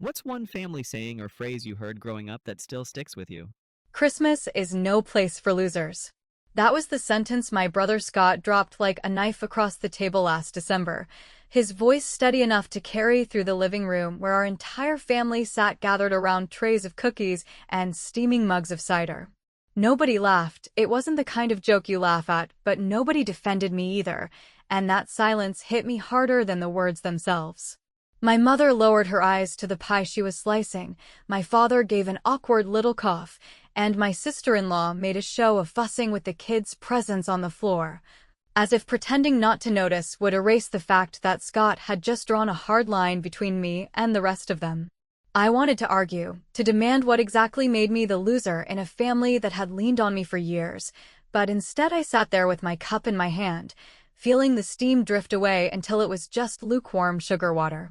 What's one family saying or phrase you heard growing up that still sticks with you? Christmas is no place for losers. That was the sentence my brother Scott dropped like a knife across the table last December, his voice steady enough to carry through the living room where our entire family sat gathered around trays of cookies and steaming mugs of cider. Nobody laughed. It wasn't the kind of joke you laugh at, but nobody defended me either, and that silence hit me harder than the words themselves. My mother lowered her eyes to the pie she was slicing, my father gave an awkward little cough, and my sister-in-law made a show of fussing with the kids' presents on the floor, as if pretending not to notice would erase the fact that Scott had just drawn a hard line between me and the rest of them. I wanted to argue, to demand what exactly made me the loser in a family that had leaned on me for years, but instead I sat there with my cup in my hand, feeling the steam drift away until it was just lukewarm sugar water.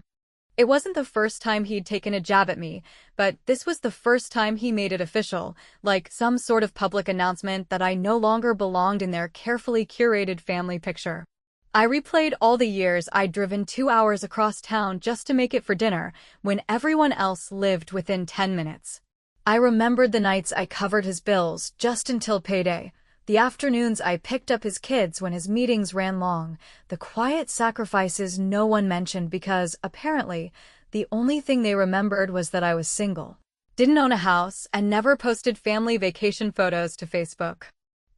It wasn't the first time he'd taken a jab at me, but this was the first time he made it official, like some sort of public announcement that I no longer belonged in their carefully curated family picture. I replayed all the years I'd driven 2 hours across town just to make it for dinner, when everyone else lived within 10 minutes. I remembered the nights I covered his bills just until payday, the afternoons I picked up his kids when his meetings ran long, the quiet sacrifices no one mentioned because, apparently, the only thing they remembered was that I was single, didn't own a house, and never posted family vacation photos to Facebook.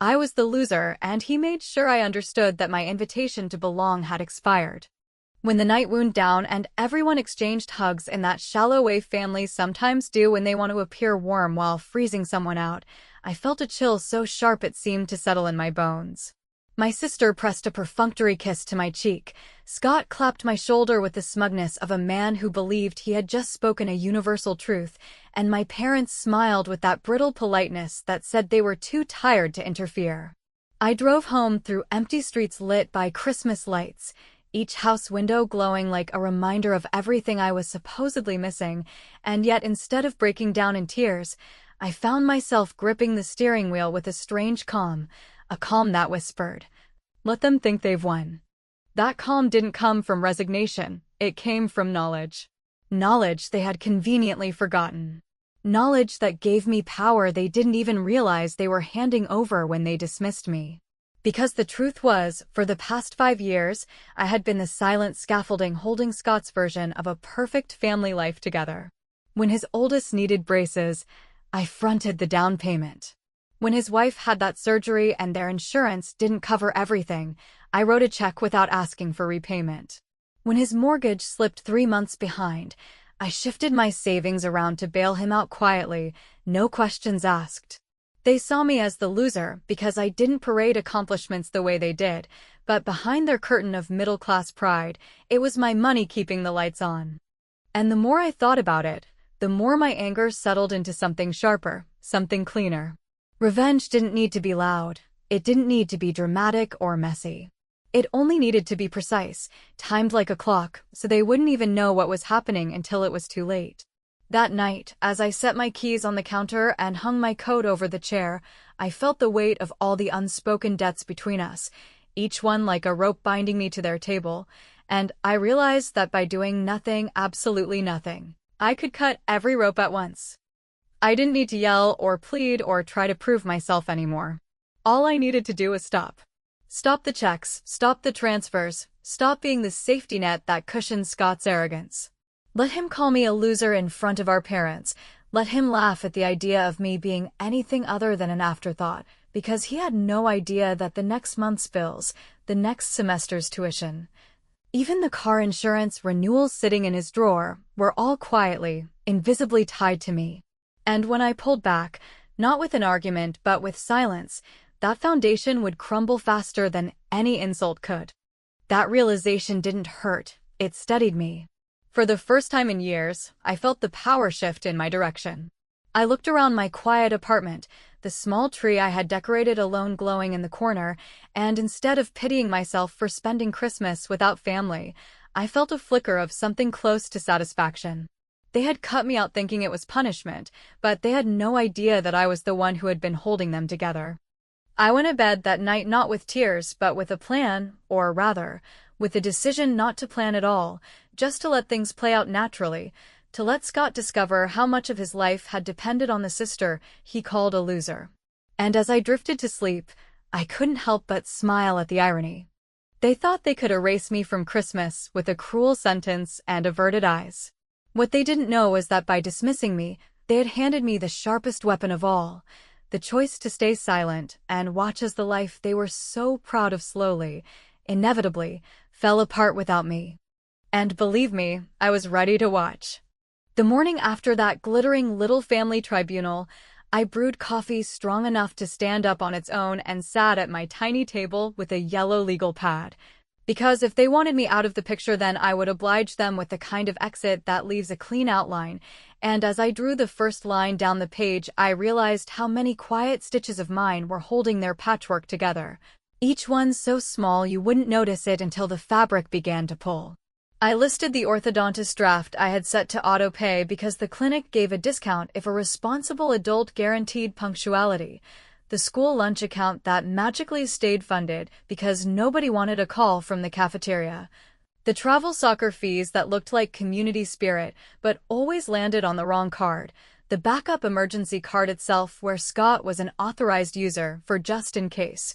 I was the loser, and he made sure I understood that my invitation to belong had expired. When the night wound down and everyone exchanged hugs in that shallow way families sometimes do when they want to appear warm while freezing someone out, I felt a chill so sharp it seemed to settle in my bones. My sister pressed a perfunctory kiss to my cheek. Scott clapped my shoulder with the smugness of a man who believed he had just spoken a universal truth, and my parents smiled with that brittle politeness that said they were too tired to interfere. I drove home through empty streets lit by Christmas lights, each house window glowing like a reminder of everything I was supposedly missing, and yet instead of breaking down in tears, I found myself gripping the steering wheel with a strange calm, a calm that whispered, "Let them think they've won." That calm didn't come from resignation, it came from knowledge. Knowledge they had conveniently forgotten. Knowledge that gave me power they didn't even realize they were handing over when they dismissed me. Because the truth was, for the past 5 years, I had been the silent scaffolding holding Scott's version of a perfect family life together. When his oldest needed braces, I fronted the down payment. When his wife had that surgery and their insurance didn't cover everything, I wrote a check without asking for repayment. When his mortgage slipped 3 months behind, I shifted my savings around to bail him out quietly, no questions asked. They saw me as the loser because I didn't parade accomplishments the way they did, but behind their curtain of middle-class pride, it was my money keeping the lights on. And the more I thought about it, the more my anger settled into something sharper, something cleaner. Revenge didn't need to be loud. It didn't need to be dramatic or messy. It only needed to be precise, timed like a clock, so they wouldn't even know what was happening until it was too late. That night, as I set my keys on the counter and hung my coat over the chair, I felt the weight of all the unspoken debts between us, each one like a rope binding me to their table, and I realized that by doing nothing, absolutely nothing, I could cut every rope at once. I didn't need to yell or plead or try to prove myself anymore. All I needed to do was stop. Stop the checks, stop the transfers, stop being the safety net that cushioned Scott's arrogance. Let him call me a loser in front of our parents. Let him laugh at the idea of me being anything other than an afterthought, because he had no idea that the next month's bills, the next semester's tuition, even the car insurance renewals sitting in his drawer, were all quietly, invisibly tied to me. And when I pulled back, not with an argument but with silence, that foundation would crumble faster than any insult could. That realization didn't hurt, it steadied me. For the first time in years, I felt the power shift in my direction. I looked around my quiet apartment, the small tree I had decorated alone glowing in the corner, and instead of pitying myself for spending Christmas without family, I felt a flicker of something close to satisfaction. They had cut me out thinking it was punishment, but they had no idea that I was the one who had been holding them together. I went to bed that night not with tears but with a plan, or rather, with the decision not to plan at all, just to let things play out naturally, to let Scott discover how much of his life had depended on the sister he called a loser. And as I drifted to sleep, I couldn't help but smile at the irony. They thought they could erase me from Christmas with a cruel sentence and averted eyes. What they didn't know was that by dismissing me, they had handed me the sharpest weapon of all, the choice to stay silent and watch as the life they were so proud of slowly, inevitably, fell apart without me. And believe me, I was ready to watch. The morning after that glittering little family tribunal, I brewed coffee strong enough to stand up on its own and sat at my tiny table with a yellow legal pad. Because if they wanted me out of the picture, then I would oblige them with the kind of exit that leaves a clean outline. And as I drew the first line down the page, I realized how many quiet stitches of mine were holding their patchwork together. Each one so small you wouldn't notice it until the fabric began to pull. I listed the orthodontist draft I had set to auto-pay because the clinic gave a discount if a responsible adult guaranteed punctuality. The school lunch account that magically stayed funded because nobody wanted a call from the cafeteria. The travel soccer fees that looked like community spirit but always landed on the wrong card. The backup emergency card itself where Scott was an authorized user for just in case.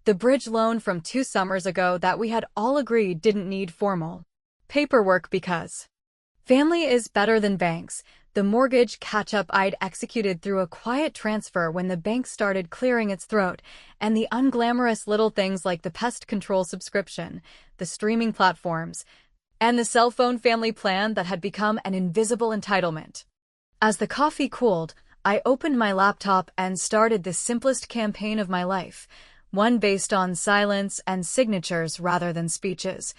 The bridge loan from 2 summers ago that we had all agreed didn't need formal paperwork because family is better than banks. The mortgage catch-up I'd executed through a quiet transfer when the bank started clearing its throat, and the unglamorous little things like the pest control subscription, the streaming platforms, and the cell phone family plan that had become an invisible entitlement. As the coffee cooled, I opened my laptop and started the simplest campaign of my life, one based on silence and signatures rather than speeches.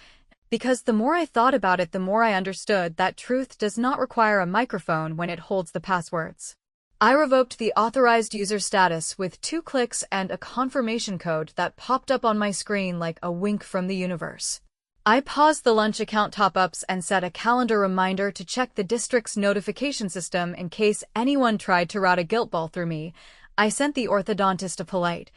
Because the more I thought about it, the more I understood that truth does not require a microphone when it holds the passwords. I revoked the authorized user status with 2 clicks and a confirmation code that popped up on my screen like a wink from the universe. I paused the lunch account top-ups and set a calendar reminder to check the district's notification system in case anyone tried to route a guilt ball through me. I sent the orthodontist a polite,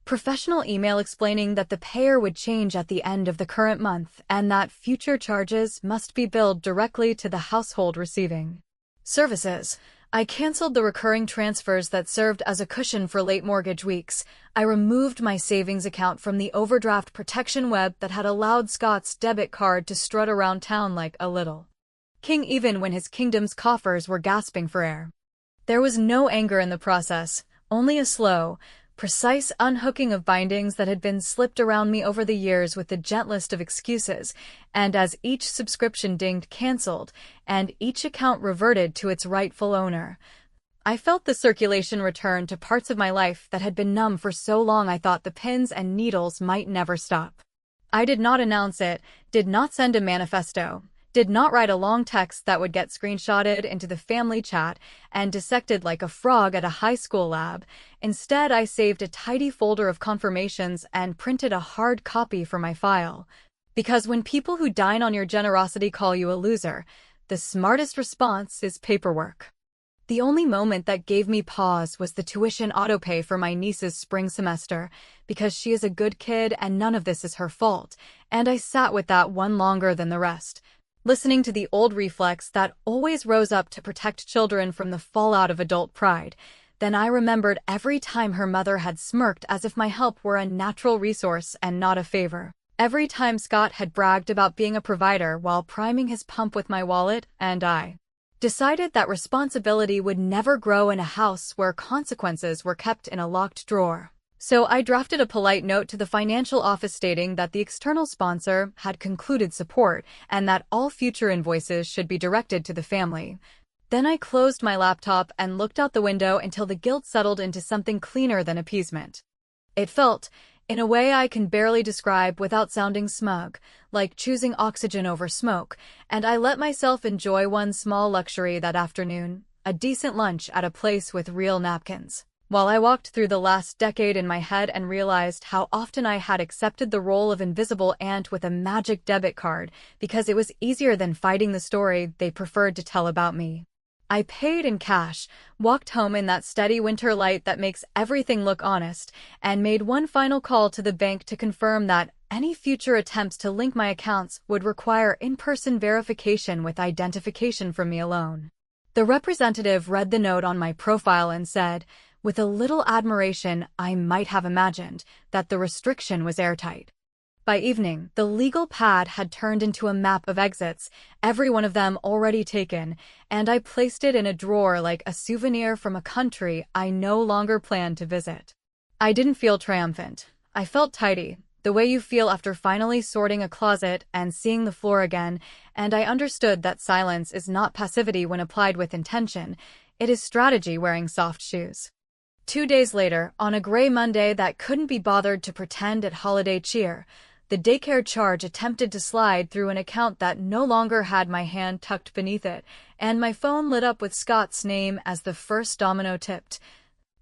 professional email explaining that the payer would change at the end of the current month and that future charges must be billed directly to the household receiving services. I canceled the recurring transfers that served as a cushion for late mortgage weeks. I removed my savings account from the overdraft protection web that had allowed Scott's debit card to strut around town like a little king even when his kingdom's coffers were gasping for air. There was no anger in the process, only a slow, precise unhooking of bindings that had been slipped around me over the years with the gentlest of excuses, and as each subscription dinged cancelled, and each account reverted to its rightful owner, I felt the circulation return to parts of my life that had been numb for so long I thought the pins and needles might never stop. I did not announce it, did not send a manifesto, did not write a long text that would get screenshotted into the family chat and dissected like a frog at a high school lab. Instead, I saved a tidy folder of confirmations and printed a hard copy for my file. Because when people who dine on your generosity call you a loser, the smartest response is paperwork. The only moment that gave me pause was the tuition autopay for my niece's spring semester, because she is a good kid and none of this is her fault, and I sat with that one longer than the rest, listening to the old reflex that always rose up to protect children from the fallout of adult pride. Then I remembered every time her mother had smirked as if my help were a natural resource and not a favor. Every time Scott had bragged about being a provider while priming his pump with my wallet, and I decided that responsibility would never grow in a house where consequences were kept in a locked drawer. So I drafted a polite note to the financial office stating that the external sponsor had concluded support and that all future invoices should be directed to the family. Then I closed my laptop and looked out the window until the guilt settled into something cleaner than appeasement. It felt, in a way I can barely describe without sounding smug, like choosing oxygen over smoke, and I let myself enjoy one small luxury that afternoon, a decent lunch at a place with real napkins. While I walked through the last decade in my head and realized how often I had accepted the role of invisible aunt with a magic debit card because it was easier than fighting the story they preferred to tell about me. I paid in cash, walked home in that steady winter light that makes everything look honest, and made one final call to the bank to confirm that any future attempts to link my accounts would require in-person verification with identification from me alone. The representative read the note on my profile and said, with a little admiration I might have imagined, that the restriction was airtight. By evening, the legal pad had turned into a map of exits, every one of them already taken, and I placed it in a drawer like a souvenir from a country I no longer planned to visit. I didn't feel triumphant. I felt tidy, the way you feel after finally sorting a closet and seeing the floor again, and I understood that silence is not passivity when applied with intention, it is strategy wearing soft shoes. 2 days later, on a gray Monday that couldn't be bothered to pretend at holiday cheer, the daycare charge attempted to slide through an account that no longer had my hand tucked beneath it, and my phone lit up with Scott's name as the first domino tipped.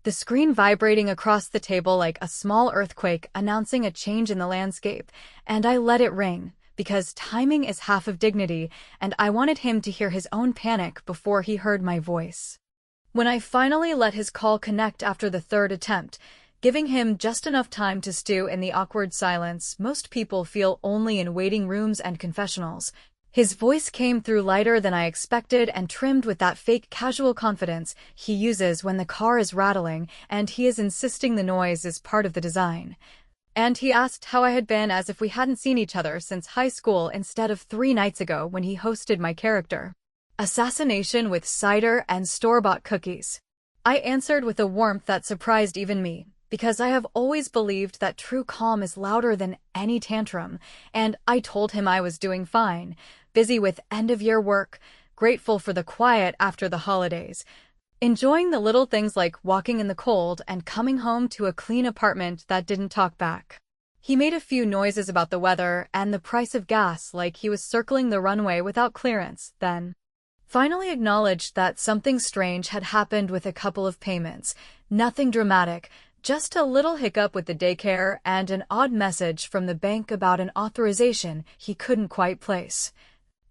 The screen vibrating across the table like a small earthquake announcing a change in the landscape, and I let it ring, because timing is half of dignity, and I wanted him to hear his own panic before he heard my voice. When I finally let his call connect after the third attempt, giving him just enough time to stew in the awkward silence most people feel only in waiting rooms and confessionals, his voice came through lighter than I expected and trimmed with that fake casual confidence he uses when the car is rattling and he is insisting the noise is part of the design. And he asked how I had been as if we hadn't seen each other since high school instead of 3 nights ago when he hosted my character. Assassination with cider and store-bought cookies. I answered with a warmth that surprised even me, because I have always believed that true calm is louder than any tantrum, and I told him I was doing fine, busy with end-of-year work, grateful for the quiet after the holidays, enjoying the little things like walking in the cold and coming home to a clean apartment that didn't talk back. He made a few noises about the weather and the price of gas like he was circling the runway without clearance, then finally acknowledged that something strange had happened with a couple of payments, nothing dramatic, just a little hiccup with the daycare and an odd message from the bank about an authorization he couldn't quite place.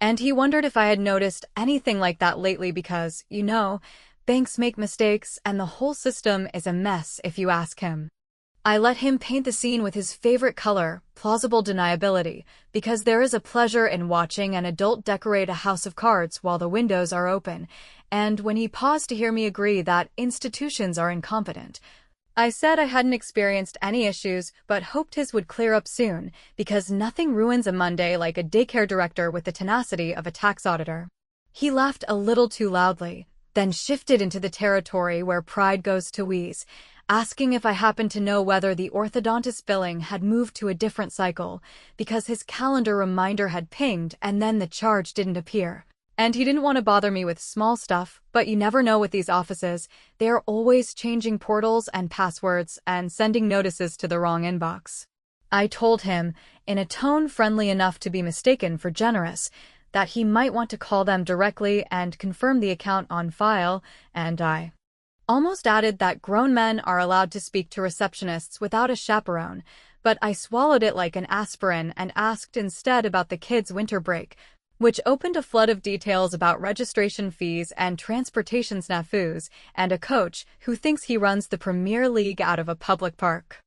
And he wondered if I had noticed anything like that lately because, banks make mistakes and the whole system is a mess if you ask him. I let him paint the scene with his favorite color, plausible deniability, because there is a pleasure in watching an adult decorate a house of cards while the windows are open, and when he paused to hear me agree that institutions are incompetent, I said I hadn't experienced any issues but hoped his would clear up soon, because nothing ruins a Monday like a daycare director with the tenacity of a tax auditor. He laughed a little too loudly, then shifted into the territory where pride goes to wheeze, asking if I happened to know whether the orthodontist billing had moved to a different cycle, because his calendar reminder had pinged and then the charge didn't appear. And he didn't want to bother me with small stuff, but you never know with these offices, they are always changing portals and passwords and sending notices to the wrong inbox. I told him, in a tone friendly enough to be mistaken for generous, that he might want to call them directly and confirm the account on file, and I almost added that grown men are allowed to speak to receptionists without a chaperone, but I swallowed it like an aspirin and asked instead about the kids' winter break, which opened a flood of details about registration fees and transportation snafus, and a coach who thinks he runs the Premier League out of a public park.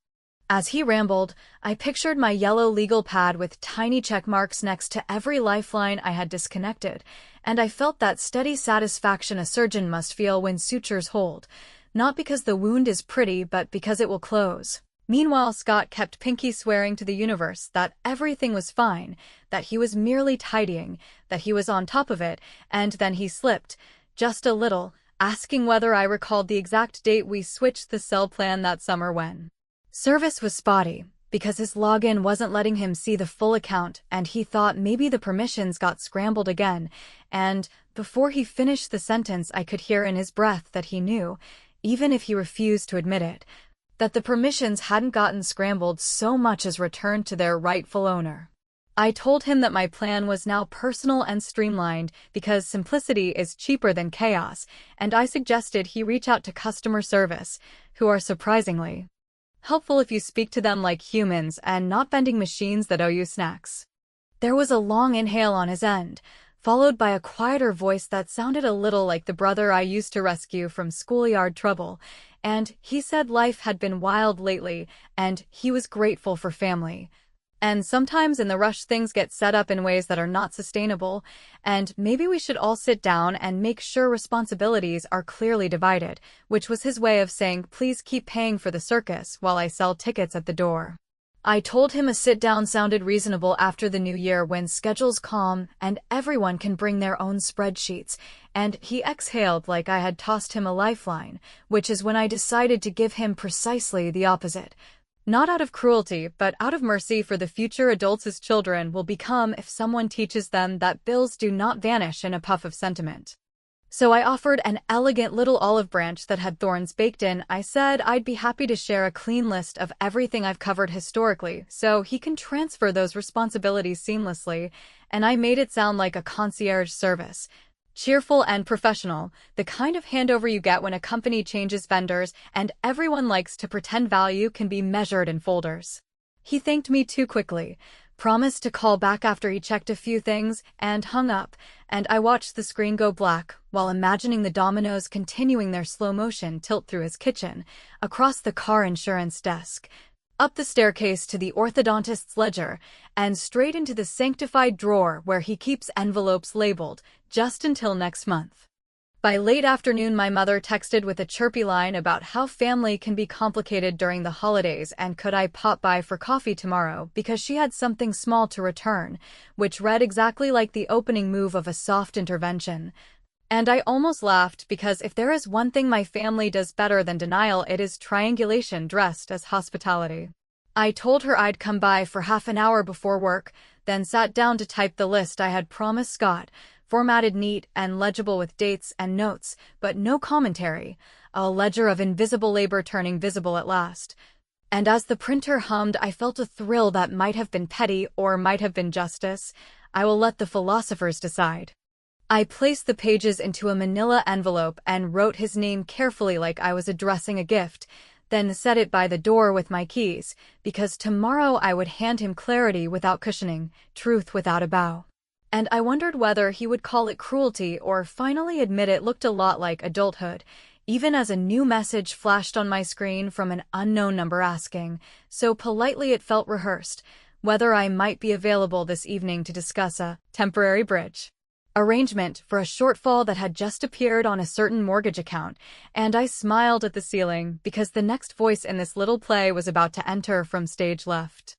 As he rambled, I pictured my yellow legal pad with tiny check marks next to every lifeline I had disconnected, and I felt that steady satisfaction a surgeon must feel when sutures hold, not because the wound is pretty but because it will close. Meanwhile, Scott kept pinky swearing to the universe that everything was fine, that he was merely tidying, that he was on top of it, and then he slipped, just a little, asking whether I recalled the exact date we switched the cell plan that summer when. Service was spotty, because his login wasn't letting him see the full account and he thought maybe the permissions got scrambled again, and before he finished the sentence I could hear in his breath that he knew, even if he refused to admit it, that the permissions hadn't gotten scrambled so much as returned to their rightful owner. I told him that my plan was now personal and streamlined because simplicity is cheaper than chaos, and I suggested he reach out to customer service, who are surprisingly helpful if you speak to them like humans and not vending machines that owe you snacks. There was a long inhale on his end, followed by a quieter voice that sounded a little like the brother I used to rescue from schoolyard trouble, and he said life had been wild lately and he was grateful for family. And sometimes in the rush, things get set up in ways that are not sustainable, and maybe we should all sit down and make sure responsibilities are clearly divided, which was his way of saying, please keep paying for the circus while I sell tickets at the door. I told him a sit-down sounded reasonable after the new year when schedules calm and everyone can bring their own spreadsheets, and he exhaled like I had tossed him a lifeline, which is when I decided to give him precisely the opposite. Not out of cruelty, but out of mercy for the future adults his children will become if someone teaches them that bills do not vanish in a puff of sentiment. So I offered an elegant little olive branch that had thorns baked in. I said I'd be happy to share a clean list of everything I've covered historically, so he can transfer those responsibilities seamlessly, and I made it sound like a concierge service. Cheerful and professional, the kind of handover you get when a company changes vendors and everyone likes to pretend value can be measured in folders. He thanked me too quickly, promised to call back after he checked a few things, and hung up, and I watched the screen go black while imagining the dominoes continuing their slow-motion tilt through his kitchen, across the car insurance desk, up the staircase to the orthodontist's ledger, and straight into the sanctified drawer where he keeps envelopes labeled, just until next month. By late afternoon, my mother texted with a chirpy line about how family can be complicated during the holidays and could I pop by for coffee tomorrow because she had something small to return, which read exactly like the opening move of a soft intervention. And I almost laughed because if there is one thing my family does better than denial, it is triangulation dressed as hospitality. I told her I'd come by for half an hour before work, then sat down to type the list I had promised Scott, formatted neat and legible with dates and notes, but no commentary, a ledger of invisible labor turning visible at last. And as the printer hummed, I felt a thrill that might have been petty or might have been justice. I will let the philosophers decide. I placed the pages into a manila envelope and wrote his name carefully like I was addressing a gift, then set it by the door with my keys, because tomorrow I would hand him clarity without cushioning, truth without a bow. And I wondered whether he would call it cruelty or finally admit it looked a lot like adulthood, even as a new message flashed on my screen from an unknown number asking, so politely it felt rehearsed, whether I might be available this evening to discuss a temporary bridge arrangement for a shortfall that had just appeared on a certain mortgage account, and I smiled at the ceiling because the next voice in this little play was about to enter from stage left.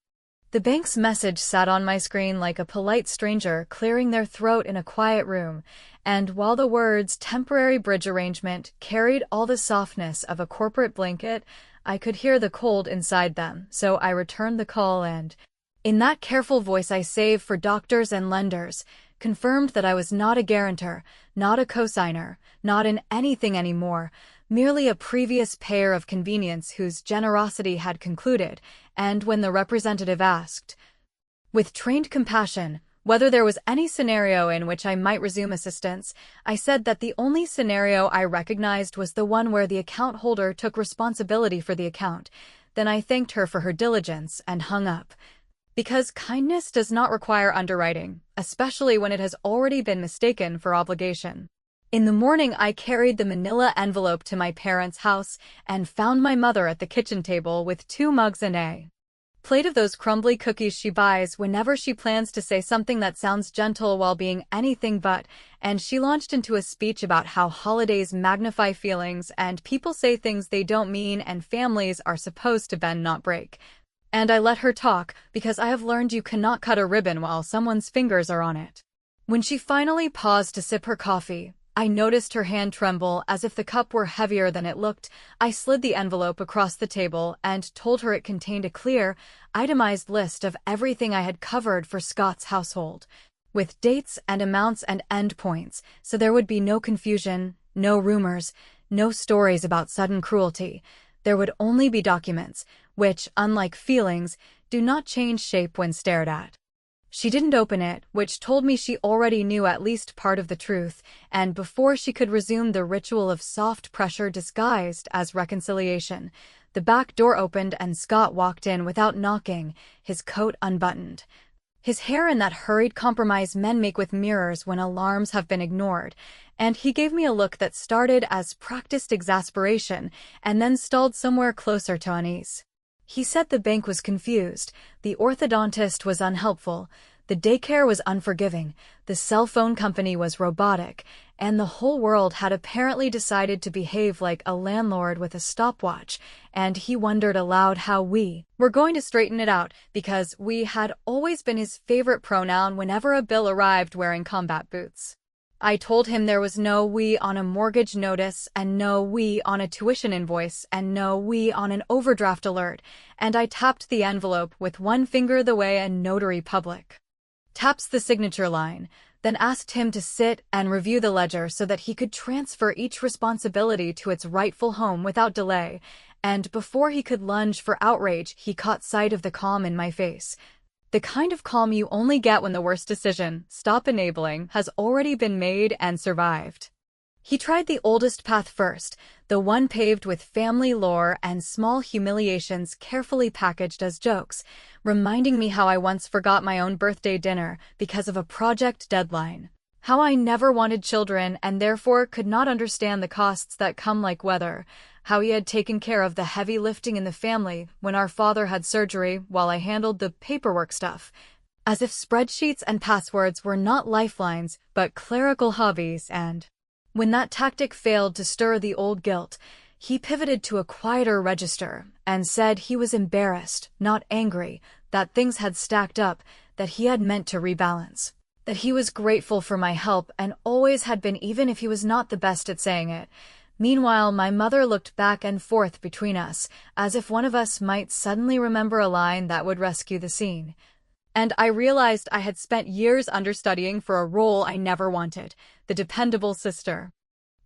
The bank's message sat on my screen like a polite stranger clearing their throat in a quiet room, and while the words temporary bridge arrangement carried all the softness of a corporate blanket, I could hear the cold inside them, so I returned the call and, in that careful voice I save for doctors and lenders, confirmed that I was not a guarantor, not a cosigner, not in anything anymore, merely a previous payer of convenience whose generosity had concluded, and when the representative asked, with trained compassion, whether there was any scenario in which I might resume assistance, I said that the only scenario I recognized was the one where the account holder took responsibility for the account. Then I thanked her for her diligence and hung up. Because kindness does not require underwriting, especially when it has already been mistaken for obligation. In the morning, I carried the manila envelope to my parents' house and found my mother at the kitchen table with 2 mugs and a plate of those crumbly cookies she buys whenever she plans to say something that sounds gentle while being anything but, and she launched into a speech about how holidays magnify feelings and people say things they don't mean and families are supposed to bend not break. And I let her talk, because I have learned you cannot cut a ribbon while someone's fingers are on it. When she finally paused to sip her coffee, I noticed her hand tremble as if the cup were heavier than it looked. I slid the envelope across the table and told her it contained a clear, itemized list of everything I had covered for Scott's household, with dates and amounts and endpoints, so there would be no confusion, no rumors, no stories about sudden cruelty. There would only be documents, which, unlike feelings, do not change shape when stared at. She didn't open it, which told me she already knew at least part of the truth, and before she could resume the ritual of soft pressure disguised as reconciliation, the back door opened and Scott walked in without knocking, his coat unbuttoned. His hair in that hurried compromise men make with mirrors when alarms have been ignored, and he gave me a look that started as practiced exasperation and then stalled somewhere closer to unease. He said the bank was confused, the orthodontist was unhelpful, the daycare was unforgiving, the cell phone company was robotic, and the whole world had apparently decided to behave like a landlord with a stopwatch, and he wondered aloud how we were going to straighten it out, because we had always been his favorite pronoun whenever a bill arrived wearing combat boots. I told him there was no "we" on a mortgage notice, and no "we" on a tuition invoice, and no "we" on an overdraft alert, and I tapped the envelope with one finger the way a notary public taps the signature line, then asked him to sit and review the ledger so that he could transfer each responsibility to its rightful home without delay, and before he could lunge for outrage, he caught sight of the calm in my face. The kind of calm you only get when the worst decision, stop enabling, has already been made and survived. He tried the oldest path first, the one paved with family lore and small humiliations carefully packaged as jokes, reminding me how I once forgot my own birthday dinner because of a project deadline. How I never wanted children and therefore could not understand the costs that come like weather. How he had taken care of the heavy lifting in the family when our father had surgery while I handled the paperwork stuff. As if spreadsheets and passwords were not lifelines, but clerical hobbies, and when that tactic failed to stir the old guilt, he pivoted to a quieter register and said he was embarrassed, not angry, that things had stacked up, that he had meant to rebalance. That he was grateful for my help and always had been, even if he was not the best at saying it. Meanwhile, my mother looked back and forth between us, as if one of us might suddenly remember a line that would rescue the scene. And I realized I had spent years understudying for a role I never wanted, the dependable sister,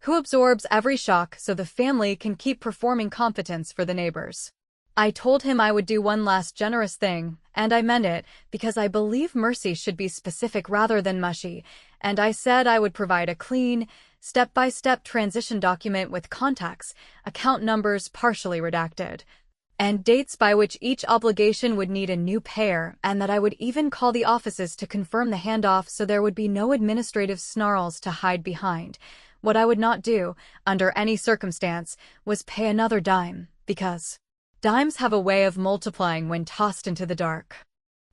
who absorbs every shock so the family can keep performing competence for the neighbors. I told him I would do one last generous thing, and I meant it, because I believe mercy should be specific rather than mushy, and I said I would provide a clean, step-by-step transition document with contacts, account numbers partially redacted, and dates by which each obligation would need a new payer, and that I would even call the offices to confirm the handoff so there would be no administrative snarls to hide behind. What I would not do, under any circumstance, was pay another dime, because dimes have a way of multiplying when tossed into the dark.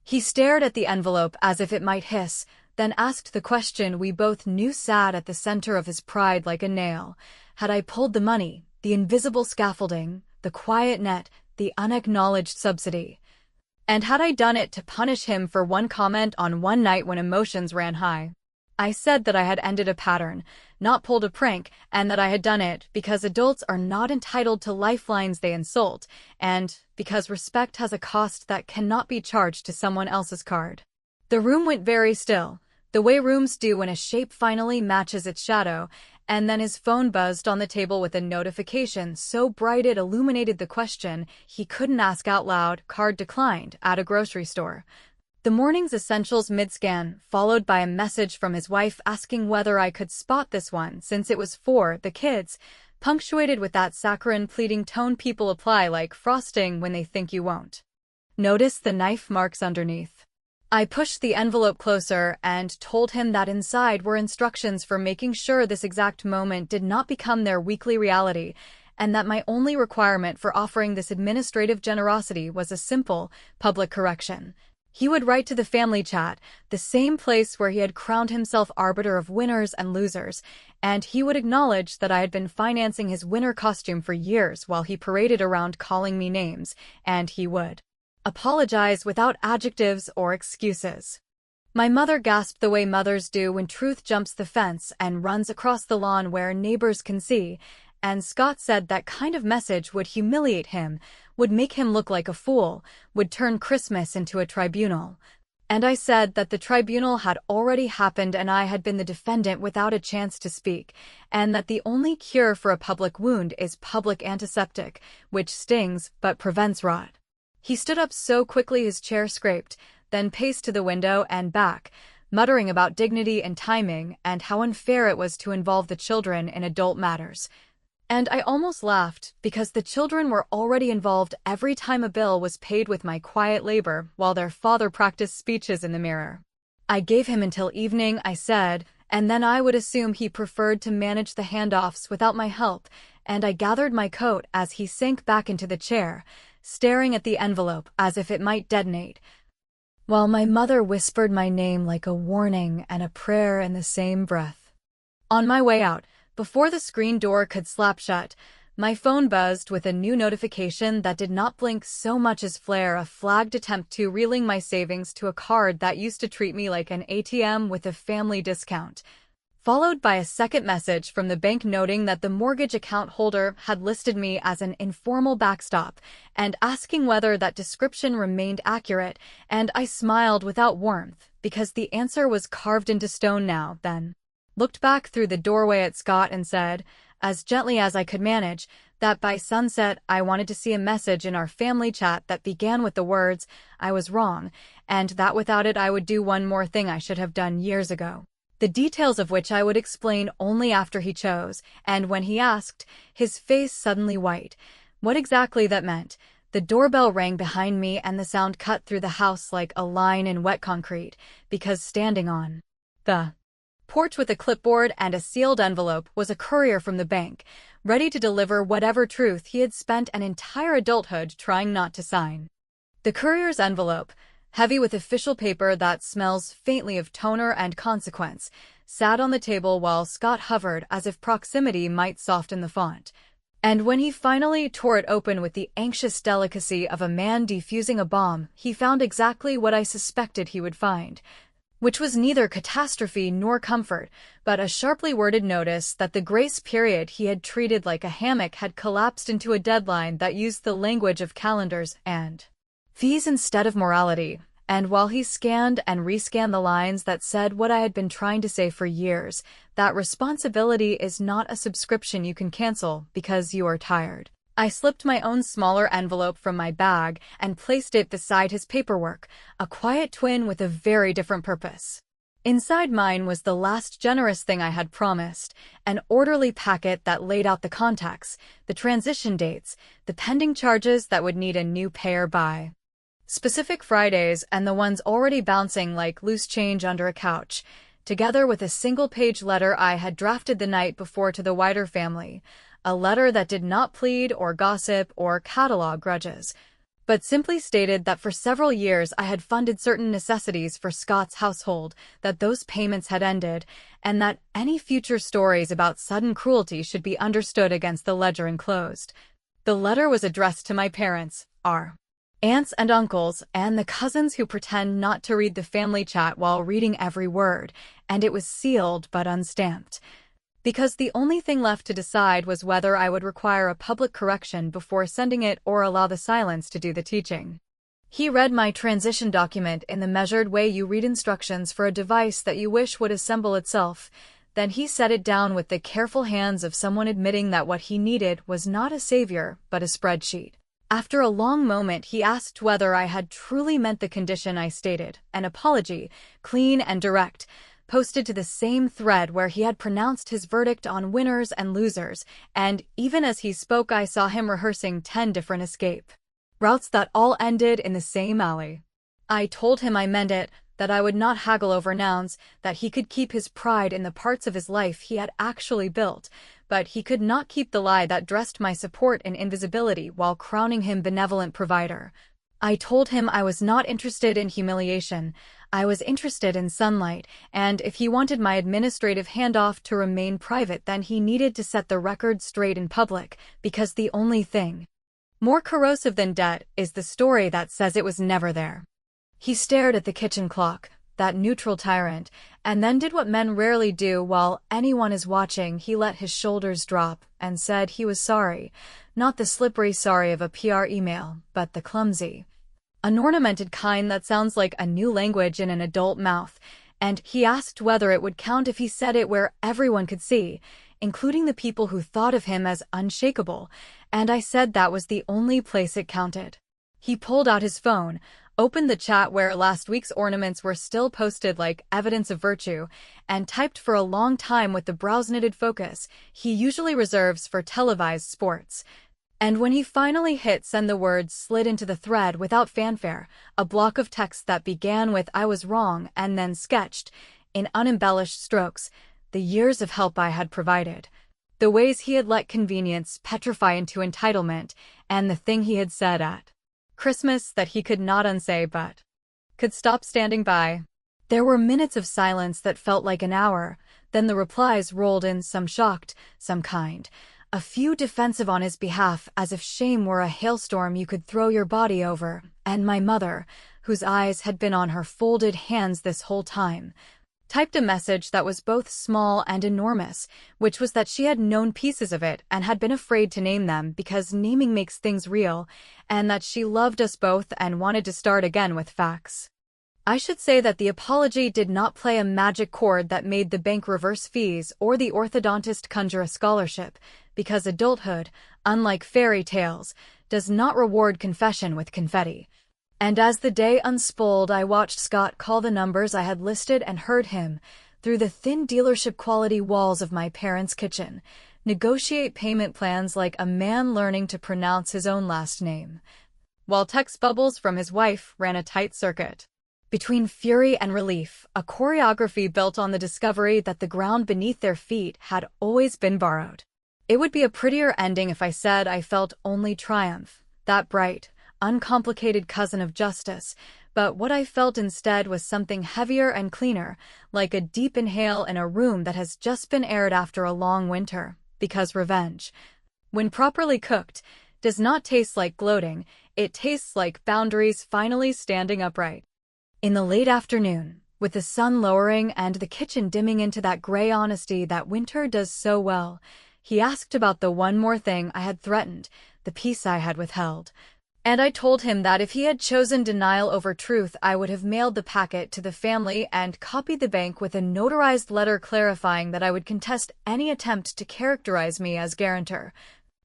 He stared at the envelope as if it might hiss, then asked the question we both knew sat at the center of his pride like a nail. Had I pulled the money, the invisible scaffolding, the quiet net, the unacknowledged subsidy? And had I done it to punish him for one comment on one night when emotions ran high? I said that I had ended a pattern, not pulled a prank, and that I had done it because adults are not entitled to lifelines they insult, and because respect has a cost that cannot be charged to someone else's card. The room went very still, the way rooms do when a shape finally matches its shadow, and then his phone buzzed on the table with a notification so bright it illuminated the question he couldn't ask out loud, card declined, at a grocery store. The morning's essentials mid-scan, followed by a message from his wife asking whether I could spot this one since it was for the kids, punctuated with that saccharine pleading tone people apply like frosting when they think you won't notice the knife marks underneath. I pushed the envelope closer and told him that inside were instructions for making sure this exact moment did not become their weekly reality, and that my only requirement for offering this administrative generosity was a simple, public correction. He would write to the family chat, the same place where he had crowned himself arbiter of winners and losers, and he would acknowledge that I had been financing his winter costume for years while he paraded around calling me names, and he would apologize without adjectives or excuses. My mother gasped the way mothers do when truth jumps the fence and runs across the lawn where neighbors can see, and Scott said that kind of message would humiliate him, would make him look like a fool, would turn Christmas into a tribunal. And I said that the tribunal had already happened and I had been the defendant without a chance to speak, and that the only cure for a public wound is public antiseptic, which stings but prevents rot. He stood up so quickly his chair scraped, then paced to the window and back, muttering about dignity and timing and how unfair it was to involve the children in adult matters. And I almost laughed, because the children were already involved every time a bill was paid with my quiet labor while their father practiced speeches in the mirror. I gave him until evening, I said, and then I would assume he preferred to manage the handoffs without my help, and I gathered my coat as he sank back into the chair, staring at the envelope as if it might detonate, while my mother whispered my name like a warning and a prayer in the same breath. On my way out, before the screen door could slap shut, my phone buzzed with a new notification that did not blink so much as flare a flagged attempt to relink my savings to a card that used to treat me like an ATM with a family discount, followed by a second message from the bank noting that the mortgage account holder had listed me as an informal backstop and asking whether that description remained accurate, and I smiled without warmth because the answer was carved into stone now, then looked back through the doorway at Scott and said, as gently as I could manage, that by sunset I wanted to see a message in our family chat that began with the words, "I was wrong," and that without it I would do one more thing I should have done years ago, the details of which I would explain only after he chose, and when he asked, his face suddenly white, what exactly that meant. The doorbell rang behind me and the sound cut through the house like a line in wet concrete, because standing on the porch with a clipboard and a sealed envelope was a courier from the bank, ready to deliver whatever truth he had spent an entire adulthood trying not to sign. The courier's envelope, heavy with official paper that smells faintly of toner and consequence, sat on the table while Scott hovered as if proximity might soften the font. And when he finally tore it open with the anxious delicacy of a man defusing a bomb, he found exactly what I suspected he would find, which was neither catastrophe nor comfort, but a sharply worded notice that the grace period he had treated like a hammock had collapsed into a deadline that used the language of calendars and fees instead of morality. And while he scanned and rescanned the lines that said what I had been trying to say for years, that responsibility is not a subscription you can cancel because you are tired, I slipped my own smaller envelope from my bag and placed it beside his paperwork, a quiet twin with a very different purpose. Inside mine was the last generous thing I had promised, an orderly packet that laid out the contacts, the transition dates, the pending charges that would need a new payer by specific Fridays, and the ones already bouncing like loose change under a couch, together with a single-page letter I had drafted the night before to the wider family, a letter that did not plead or gossip or catalog grudges, but simply stated that for several years I had funded certain necessities for Scott's household, that those payments had ended, and that any future stories about sudden cruelty should be understood against the ledger enclosed. The letter was addressed to my parents, our aunts and uncles, and the cousins who pretend not to read the family chat while reading every word, and it was sealed but unstamped, because the only thing left to decide was whether I would require a public correction before sending it or allow the silence to do the teaching. He read my transition document in the measured way you read instructions for a device that you wish would assemble itself. Then he set it down with the careful hands of someone admitting that what he needed was not a savior but a spreadsheet. After a long moment, he asked whether I had truly meant the condition I stated, an apology, clean and direct, posted to the same thread where he had pronounced his verdict on winners and losers, and even as he spoke I saw him rehearsing 10 different escape routes that all ended in the same alley. I told him I meant it, that I would not haggle over nouns, that he could keep his pride in the parts of his life he had actually built, but he could not keep the lie that dressed my support in invisibility while crowning him benevolent provider. I told him I was not interested in humiliation, I was interested in sunlight, and if he wanted my administrative handoff to remain private then he needed to set the record straight in public, because the only thing more corrosive than debt is the story that says it was never there. He stared at the kitchen clock, that neutral tyrant, and then did what men rarely do while anyone is watching. He let his shoulders drop and said he was sorry, not the slippery sorry of a PR email, but the clumsy, unornamented kind that sounds like a new language in an adult mouth, and he asked whether it would count if he said it where everyone could see, including the people who thought of him as unshakable, and I said that was the only place it counted. He pulled out his phone, opened the chat where last week's ornaments were still posted like evidence of virtue, and typed for a long time with the brows-knitted focus he usually reserves for televised sports. And when he finally hit send, the words slid into the thread without fanfare, a block of text that began with "I was wrong" and then sketched, in unembellished strokes, the years of help I had provided. The ways he had let convenience petrify into entitlement, and the thing he had said at Christmas that he could not unsay but could stop standing by. There were minutes of silence that felt like an hour, then the replies rolled in, some shocked, some kind, a few defensive on his behalf as if shame were a hailstorm you could throw your body over, and my mother, whose eyes had been on her folded hands this whole time, typed a message that was both small and enormous, which was that she had known pieces of it and had been afraid to name them because naming makes things real, and that she loved us both and wanted to start again with facts. I should say that the apology did not play a magic chord that made the bank reverse fees or the orthodontist conjure a scholarship, because adulthood, unlike fairy tales, does not reward confession with confetti. And as the day unspooled, I watched Scott call the numbers I had listed and heard him, through the thin dealership-quality walls of my parents' kitchen, negotiate payment plans like a man learning to pronounce his own last name, while text bubbles from his wife ran a tight circuit. Between fury and relief, a choreography built on the discovery that the ground beneath their feet had always been borrowed. It would be a prettier ending if I said I felt only triumph, that bright, uncomplicated cousin of justice, but what I felt instead was something heavier and cleaner, like a deep inhale in a room that has just been aired after a long winter, because revenge, when properly cooked, does not taste like gloating, it tastes like boundaries finally standing upright. In the late afternoon, with the sun lowering and the kitchen dimming into that gray honesty that winter does so well, he asked about the one more thing I had threatened, the peace I had withheld. And I told him that if he had chosen denial over truth, I would have mailed the packet to the family and copied the bank with a notarized letter clarifying that I would contest any attempt to characterize me as guarantor.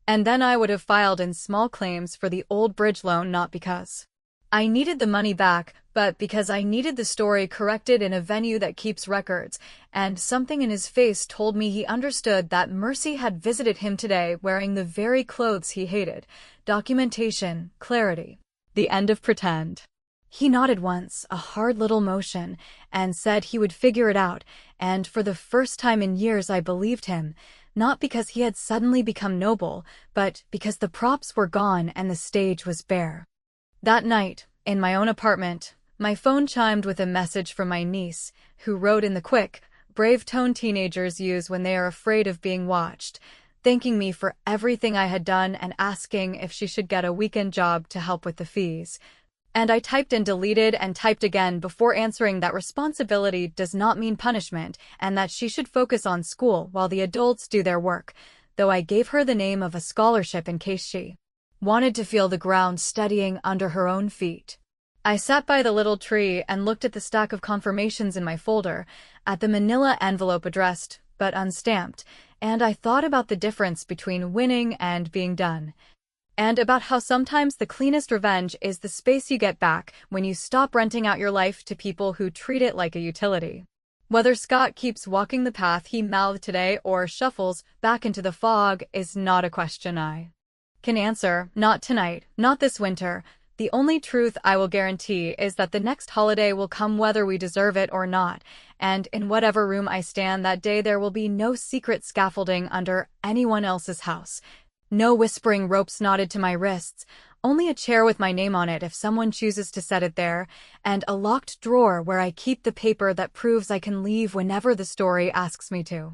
And then I would have filed in small claims for the old bridge loan, not because I needed the money back, but because I needed the story corrected in a venue that keeps records, and something in his face told me he understood that Mercy had visited him today wearing the very clothes he hated. Documentation, clarity, the end of pretend. He nodded once, a hard little motion, and said he would figure it out, and for the first time in years I believed him, not because he had suddenly become noble, but because the props were gone and the stage was bare. That night, in my own apartment, my phone chimed with a message from my niece, who wrote in the quick, brave tone teenagers use when they are afraid of being watched, thanking me for everything I had done and asking if she should get a weekend job to help with the fees. And I typed and deleted and typed again before answering that responsibility does not mean punishment and that she should focus on school while the adults do their work, though I gave her the name of a scholarship in case she wanted to feel the ground steadying under her own feet. I sat by the little tree and looked at the stack of confirmations in my folder, at the manila envelope addressed, but unstamped, and I thought about the difference between winning and being done, and about how sometimes the cleanest revenge is the space you get back when you stop renting out your life to people who treat it like a utility. Whether Scott keeps walking the path he mouthed today or shuffles back into the fog is not a question I can answer, not tonight, not this winter. The only truth I will guarantee is that the next holiday will come whether we deserve it or not, and in whatever room I stand that day there will be no secret scaffolding under anyone else's house, no whispering ropes knotted to my wrists, only a chair with my name on it if someone chooses to set it there, and a locked drawer where I keep the paper that proves I can leave whenever the story asks me to.